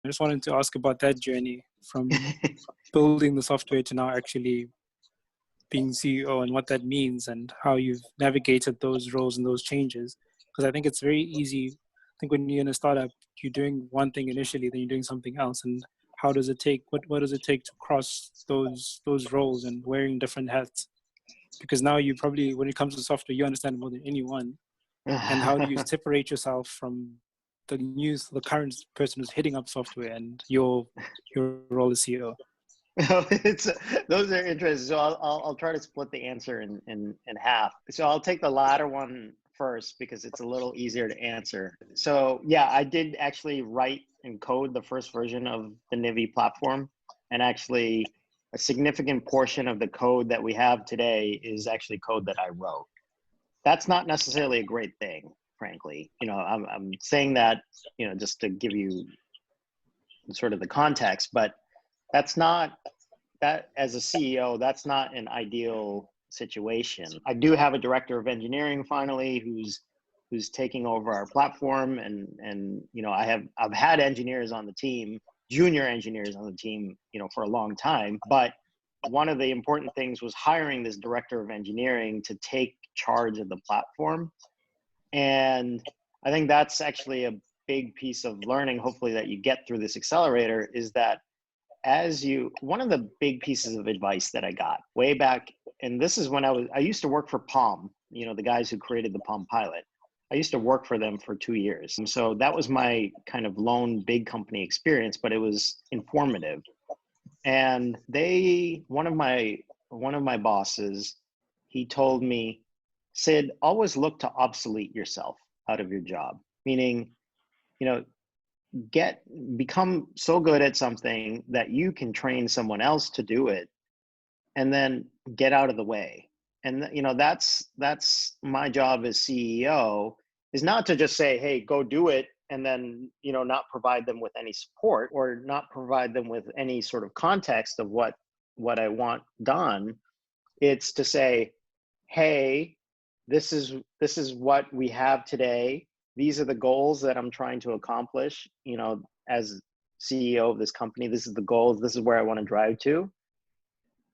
I just wanted to ask about that journey from building the software to now actually being CEO and what that means and how you've navigated those roles and those changes. Because I think it's very easy. I think when you're in a startup, you're doing one thing initially, then you're doing something else. And how does it take, what does it take to cross those roles and wearing different hats? Because now you probably, when it comes to software, you understand more than anyone. And how do you separate yourself from the current person who's heading up software and your role as CEO? Those are interesting. So I'll try to split the answer in half. So I'll take the latter one first because it's a little easier to answer. So yeah, I did actually write and code the first version of the Nivi platform, and actually a significant portion of the code that we have today is actually code that I wrote. That's not necessarily a great thing, frankly. I'm saying that, just to give you sort of the context, but that's not, that as a CEO, that's not an ideal situation. I do have a director of engineering finally who's taking over our platform, and I've had engineers on the team, junior engineers on the team, for a long time, but one of the important things was hiring this director of engineering to take charge of the platform. And I think that's actually a big piece of learning, hopefully, that you get through this accelerator, is that one of the big pieces of advice that I got way back, and this is when I used to work for Palm, the guys who created the Palm Pilot. I used to work for them for 2 years. And so that was my kind of lone big company experience, but it was informative. And one of my bosses, he told me, Sid, always look to obsolete yourself out of your job. Meaning, become so good at something that you can train someone else to do it, and then get out of the way. And that's my job as CEO, is not to just say, hey, go do it, and then not provide them with any support or not provide them with any sort of context of what I want done. It's to say, hey, this is what we have today. These are the goals that I'm trying to accomplish, as CEO of this company. This is the goals. This is where I want to drive to.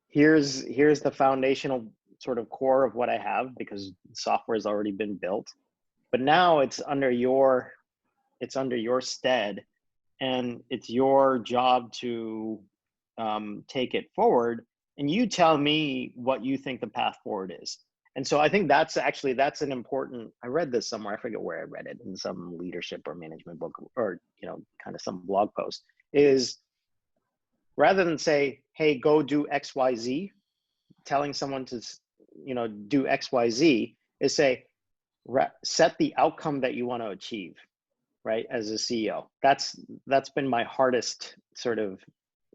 Here's the foundational sort of core of what I have, because software has already been built. But now it's under your stead, and it's your job to take it forward. And you tell me what you think the path forward is. And so I think that's an important, I read this somewhere, I forget where I read it, in some leadership or management book, or, kind of some blog post, is rather than say, hey, go do X, Y, Z, telling someone to, do X, Y, Z, is say, set the outcome that you want to achieve, right? As a CEO, that's been my hardest sort of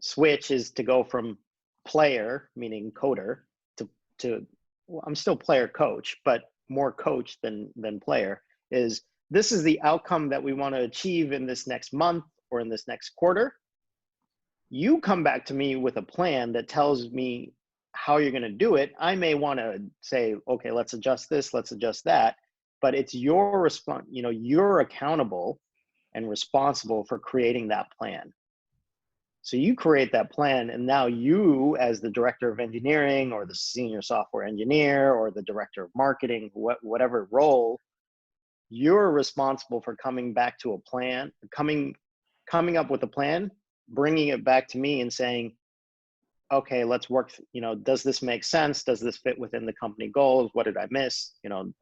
switch, is to go from player, meaning coder, to well, I'm still player coach, but more coach than player. Is this is the outcome that we want to achieve in this next month or in this next quarter. You come back to me with a plan that tells me how you're going to do it. I may want to say, okay, let's adjust this, let's adjust that, but it's your response. You're accountable and responsible for creating that plan. So you create that plan, and now you, as the director of engineering or the senior software engineer or the director of marketing, whatever role, you're responsible for coming back to a plan, coming up with a plan, bringing it back to me and saying, okay, let's work, does this make sense? Does this fit within the company goals? What did I miss?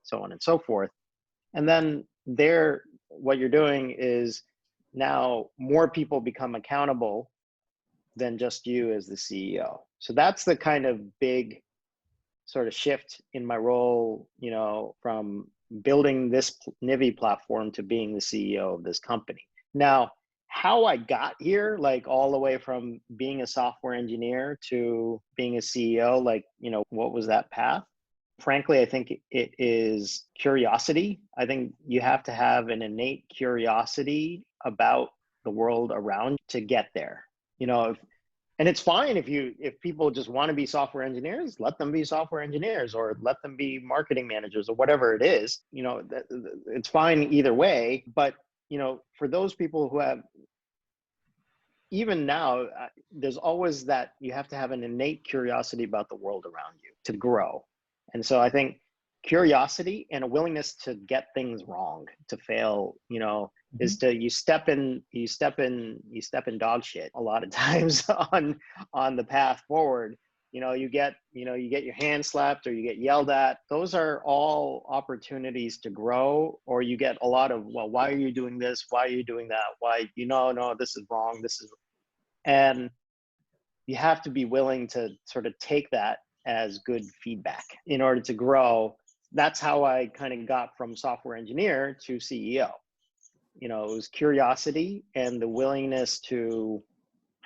So on and so forth. And then what you're doing is now more people become accountable than just you as the CEO. So that's the kind of big sort of shift in my role, from building this Nivi platform to being the CEO of this company. Now, how I got here, like all the way from being a software engineer to being a CEO, what was that path? Frankly, I think it is curiosity. I think you have to have an innate curiosity about the world around to get there. And it's fine if people just want to be software engineers, let them be software engineers, or let them be marketing managers, or whatever it is. It's fine either way. But for those people who have even now, there's always that you have to have an innate curiosity about the world around you to grow. And so I think curiosity and a willingness to get things wrong, to fail, is to you step in dog shit a lot of times on the path forward. You get your hand slapped or you get yelled at. Those are all opportunities to grow. Or you get a lot of, well, why are you doing this? Why are you doing that? Why, no, this is wrong. And you have to be willing to sort of take that as good feedback in order to grow. That's how I kind of got from software engineer to CEO. It was curiosity and the willingness to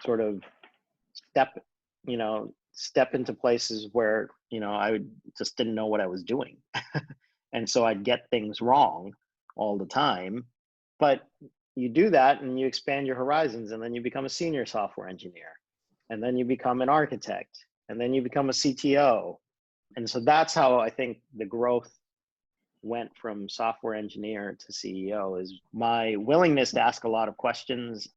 sort of step into places where, I just didn't know what I was doing. And so I'd get things wrong all the time. But you do that and you expand your horizons, and then you become a senior software engineer, and then you become an architect, and then you become a CTO. And so that's how I think the growth went from software engineer to CEO, is my willingness to ask a lot of questions